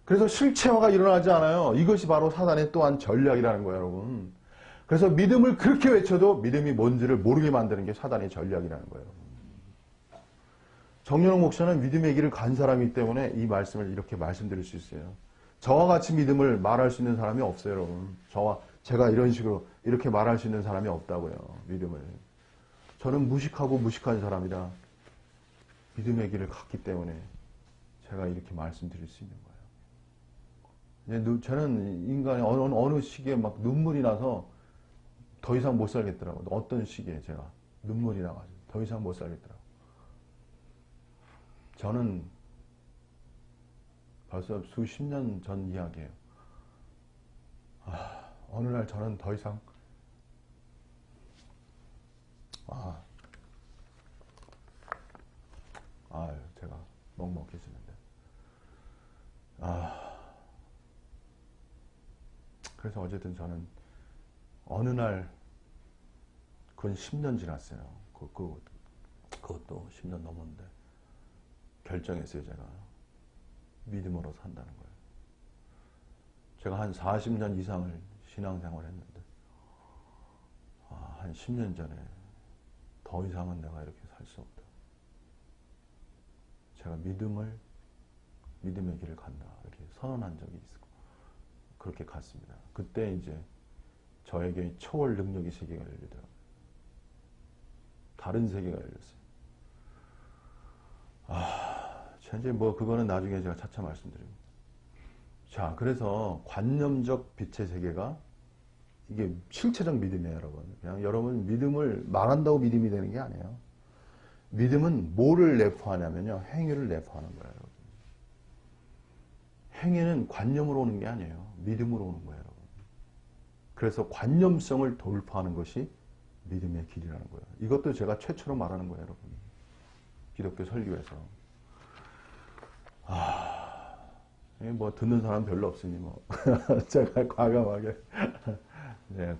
Speaker 1: 그래서 실체화가 일어나지 않아요. 이것이 바로 사단의 또한 전략이라는 거예요, 여러분. 그래서 믿음을 그렇게 외쳐도 믿음이 뭔지를 모르게 만드는 게 사단의 전략이라는 거예요. 정연욱 목사는 믿음의 길을 간 사람이기 때문에 이 말씀을 이렇게 말씀드릴 수 있어요. 저와 같이 믿음을 말할 수 있는 사람이 없어요, 여러분. 제가 이런 식으로 이렇게 말할 수 있는 사람이 없다고요, 믿음을. 저는 무식한 사람이라 믿음의 길을 갔기 때문에 제가 이렇게 말씀드릴 수 있는 거예요. 저는 인간이 어느 시기에 막 눈물이 나서 더 이상 못 살겠더라고요. 어떤 시기에 제가 눈물이 나가지고 더 이상 못 살겠더라고요. 저는 벌써 수십 년 전 이야기예요. 어느 날 저는 더 이상 제가 먹먹해지는데 그래서 어쨌든 저는 어느 날, 그건 10년 지났어요. 그것도 10년 넘었는데 결정했어요. 제가 믿음으로 산다는 거예요. 제가 한 40년 이상을 신앙생활 했는데 한 10년 전에 더 이상은 내가 이렇게 살 수 없다. 제가 믿음의 길을 간다. 이렇게 선언한 적이 있고 그렇게 갔습니다. 그때 이제 저에게 초월 능력의 세계가 열리더라고요. 다른 세계가 열렸어요. 이제 뭐 그거는 나중에 제가 차차 말씀드립니다. 자, 그래서 관념적 빛의 세계가 이게 실체적 믿음이에요, 여러분. 그냥 여러분 믿음을 말한다고 믿음이 되는 게 아니에요. 믿음은 뭐를 내포하냐면요, 행위를 내포하는 거예요, 여러분. 행위는 관념으로 오는 게 아니에요. 믿음으로 오는 거예요, 여러분. 그래서 관념성을 돌파하는 것이 믿음의 길이라는 거예요. 이것도 제가 최초로 말하는 거예요, 여러분. 기독교 설교에서. 뭐 듣는 사람 별로 없으니 뭐 제가 과감하게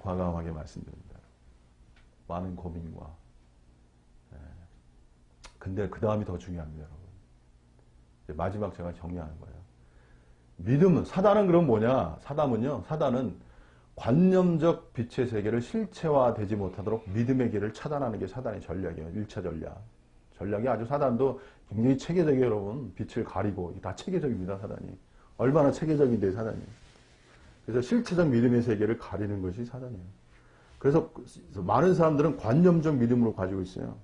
Speaker 1: 과감하게 말씀드립니다. 많은 고민과. 근데 그 다음이 더 중요합니다, 여러분. 마지막 제가 정리하는 거예요. 믿음은, 사단은 그럼 뭐냐? 사단은 관념적 빛의 세계를 실체화되지 못하도록 믿음의 길을 차단하는 게 사단의 전략이에요. 1차 전략. 전략이 아주 사단도 굉장히 체계적이에요, 여러분. 빛을 가리고. 다 체계적입니다, 사단이. 얼마나 체계적인데, 사단이. 그래서 실체적 믿음의 세계를 가리는 것이 사단이에요. 그래서 많은 사람들은 관념적 믿음으로 가지고 있어요.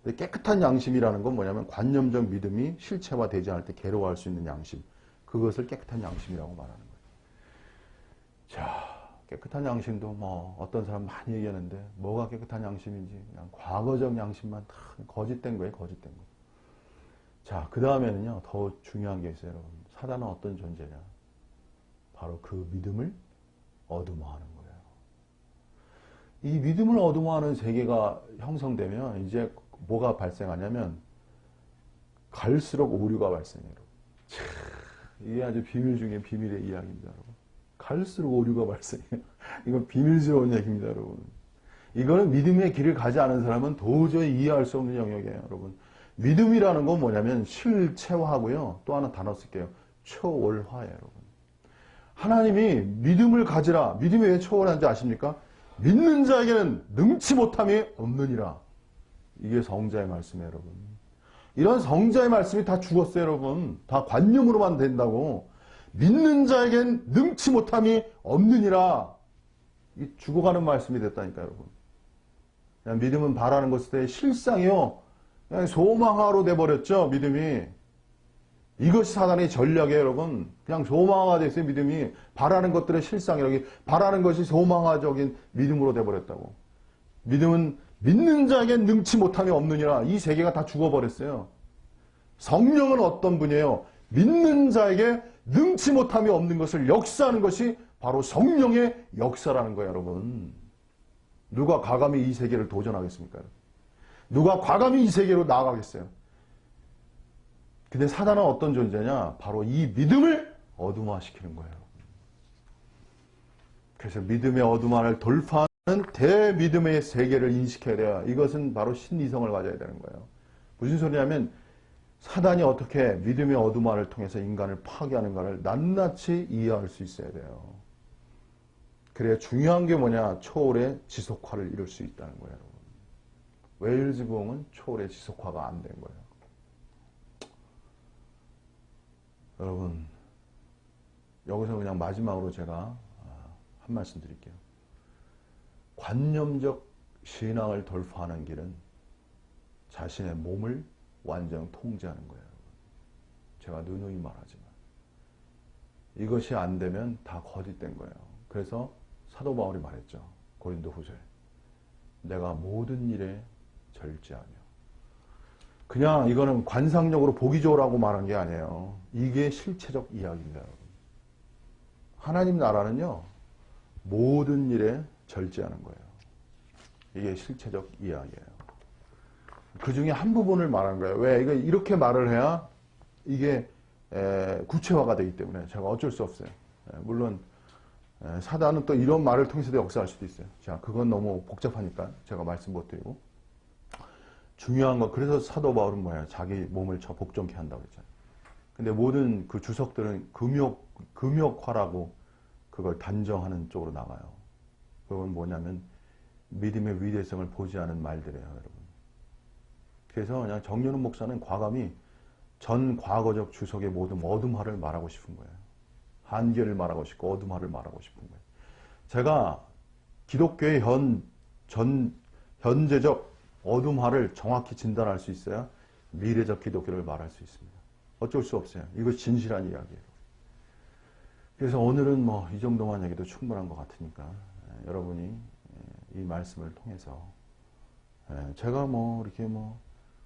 Speaker 1: 근데 깨끗한 양심이라는 건 뭐냐면 관념적 믿음이 실체화되지 않을 때 괴로워할 수 있는 양심. 그것을 깨끗한 양심이라고 말하는 거예요. 자, 깨끗한 양심도 뭐 어떤 사람 많이 얘기하는데 뭐가 깨끗한 양심인지 그냥 과거적 양심만 다 거짓된 거예요, 거짓된 거. 자, 그 다음에는요, 더 중요한 게 있어요, 여러분. 사단은 어떤 존재냐? 바로 그 믿음을 어둠화하는 거예요. 이 믿음을 어둠화하는 세계가 형성되면 이제 뭐가 발생하냐면 갈수록 오류가 발생해요. 이게 아주 비밀 중에 비밀의 이야기입니다, 여러분. 갈수록 오류가 발생해요. 이건 비밀스러운 얘기입니다, 여러분. 이거는 믿음의 길을 가지 않은 사람은 도저히 이해할 수 없는 영역이에요, 여러분. 믿음이라는 건 뭐냐면 실체화하고요. 또 하나 단어 쓸게요. 초월화예요, 여러분. 하나님이 믿음을 가지라. 믿음이 왜 초월한지 아십니까? 믿는 자에게는 능치 못함이 없느니라. 이게 성자의 말씀이에요, 여러분. 이런 성자의 말씀이 다 죽었어요, 여러분. 다 관념으로만 된다고. 믿는 자에겐 능치 못함이 없느니라. 이 죽어가는 말씀이 됐다니까, 여러분. 그냥 믿음은 바라는 것에 실상이요. 그냥 소망화로 돼버렸죠, 믿음이. 이것이 사단의 전략이에요, 여러분. 그냥 소망화가 됐어요, 믿음이. 바라는 것들의 실상이라고. 바라는 것이 소망화적인 믿음으로 돼버렸다고. 믿음은 믿는 자에겐 능치 못함이 없느니라. 이 세계가 다 죽어버렸어요. 성령은 어떤 분이에요? 믿는 자에게 능치 못함이 없는 것을 역사하는 것이 바로 성령의 역사라는 거예요, 여러분. 누가 과감히 이 세계를 도전하겠습니까? 누가 과감히 이 세계로 나아가겠어요? 근데 사단은 어떤 존재냐? 바로 이 믿음을 어둠화시키는 거예요. 그래서 믿음의 어둠화를 돌파하는 대믿음의 세계를 인식해야 돼요. 이것은 바로 신이성을 가져야 되는 거예요. 무슨 소리냐면 사단이 어떻게 믿음의 어둠화를 통해서 인간을 파괴하는가를 낱낱이 이해할 수 있어야 돼요. 그래야 중요한 게 뭐냐? 초월의 지속화를 이룰 수 있다는 거예요, 여러분. 웨일즈 부흥은 초월의 지속화가 안 된 거예요. 여러분, 여기서 그냥 마지막으로 제가 한 말씀 드릴게요. 관념적 신앙을 돌파하는 길은 자신의 몸을 완전 통제하는 거예요. 제가 누누이 말하지만 이것이 안 되면 다 거짓된 거예요. 그래서 사도 바울이 말했죠. 고린도 후서에 내가 모든 일에 절제하며. 그냥 이거는 관상적으로 보기 좋으라고 말한 게 아니에요. 이게 실체적 이야기입니다, 여러분. 하나님 나라는요, 모든 일에 절제하는 거예요. 이게 실체적 이야기예요. 그 중에 한 부분을 말한 거예요. 왜? 이거 이렇게 말을 해야 이게 구체화가 되기 때문에 제가 어쩔 수 없어요. 물론 사단은 또 이런 말을 통해서도 역사할 수도 있어요. 자, 그건 너무 복잡하니까 제가 말씀 못 드리고. 중요한 거, 그래서 사도 바울은 뭐예요? 자기 몸을 복종케 한다고 그랬잖아요. 근데 모든 그 주석들은 금욕화라고 그걸 단정하는 쪽으로 나가요. 그건 뭐냐면 믿음의 위대성을 보지 않은 말들이에요, 여러분. 그래서 그냥 정연훈 목사는 과감히 전 과거적 주석의 모든 어둠화를 말하고 싶은 거예요. 한계를 말하고 싶고 어둠화를 말하고 싶은 거예요. 제가 기독교의 현재적 어둠화를 정확히 진단할 수 있어야 미래적 기독교를 말할 수 있습니다. 어쩔 수 없어요. 이거 진실한 이야기예요. 그래서 오늘은 뭐 이 정도만 얘기도 충분한 것 같으니까 여러분이 이 말씀을 통해서 제가 뭐 이렇게 뭐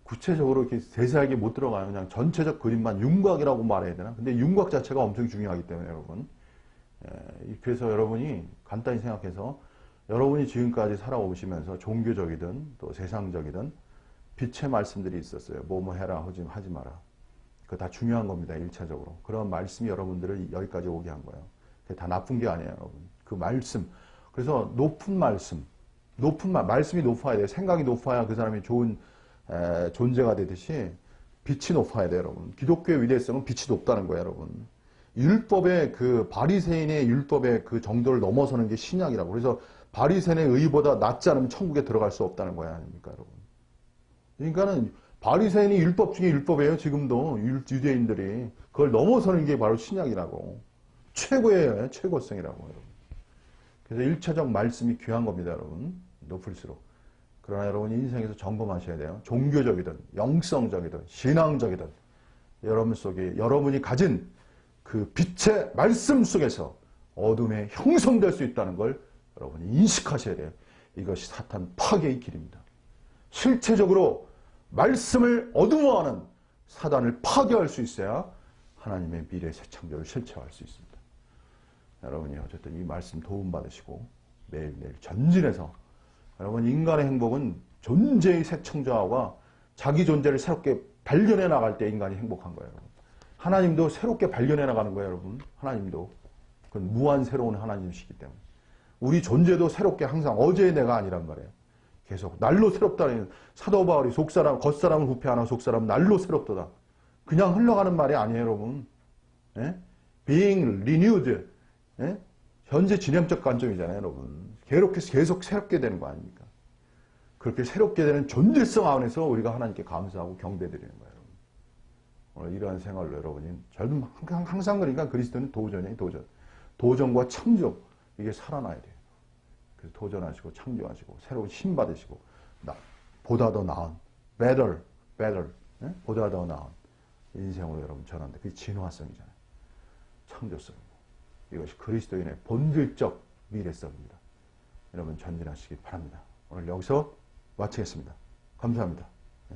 Speaker 1: 구체적으로 이렇게 세세하게 못 들어가요. 그냥 전체적 그림만 윤곽이라고 말해야 되나? 근데 윤곽 자체가 엄청 중요하기 때문에 여러분. 그래서 여러분이 간단히 생각해서 여러분이 지금까지 살아오시면서 종교적이든 또 세상적이든 빛의 말씀들이 있었어요. 뭐 해라 하지 마라. 그거 다 중요한 겁니다. 1차적으로. 그런 말씀이 여러분들을 여기까지 오게 한 거예요. 그게 다 나쁜 게 아니에요. 여러분. 그 말씀. 그래서 높은 말씀. 말씀이 높아야 돼요. 생각이 높아야 그 사람이 좋은 존재가 되듯이 빛이 높아야 돼요. 여러분. 기독교의 위대성은 빛이 높다는 거예요. 여러분. 율법의 그 바리새인의 율법의 그 정도를 넘어서는 게 신약이라고. 그래서 바리새인의 의보다 낫지 않으면 천국에 들어갈 수 없다는 거야 아닙니까, 여러분? 그러니까는 바리새인이 율법 중에 율법이에요. 지금도 유대인들이 그걸 넘어서는 게 바로 신약이라고. 최고의 최고성이라고, 여러분. 그래서 1차적 말씀이 귀한 겁니다, 여러분. 높을수록. 그러나 여러분 인생에서 점검하셔야 돼요. 종교적이든 영성적이든 신앙적이든 여러분 속에 여러분이 가진 그 빛의 말씀 속에서 어둠에 형성될 수 있다는 걸 여러분이 인식하셔야 돼요. 이것이 사탄 파괴의 길입니다. 실체적으로 말씀을 어둠화하는 사단을 파괴할 수 있어야 하나님의 미래 새 창조를 실체화할 수 있습니다. 여러분이 어쨌든 이 말씀 도움받으시고 매일매일 전진해서 여러분 인간의 행복은 존재의 새 창조와 자기 존재를 새롭게 발견해 나갈 때 인간이 행복한 거예요. 하나님도 새롭게 발견해 나가는 거예요, 여러분. 하나님도. 그건 무한 새로운 하나님이시기 때문에. 우리 존재도 새롭게 항상 어제의 내가 아니란 말이에요. 계속 날로 새롭다는 사도 바울이 겉사람은 후패하나 속사람은 날로 새롭도다. 그냥 흘러가는 말이 아니에요, 여러분. 예? Being renewed. 예? 현재 진행적 관점이잖아요, 여러분. 계속 새롭게 되는 거 아닙니까? 그렇게 새롭게 되는 존재성 안에서 우리가 하나님께 감사하고 경배드리는 거예요, 여러분. 오늘 이러한 생활로 여러분이 항상 그러니까 그리스도는 도전이에요, 도전. 도전과 창조. 이게 살아나야 돼요. 그래서 도전하시고 창조하시고 새로운 힘 받으시고 보다 더 나은 better 예? 보다 더 나은 인생으로 여러분 전환돼. 그게 진화성이잖아요. 창조성입니다. 이것이 그리스도인의 본질적 미래성입니다. 여러분 전진하시기 바랍니다. 오늘 여기서 마치겠습니다. 감사합니다.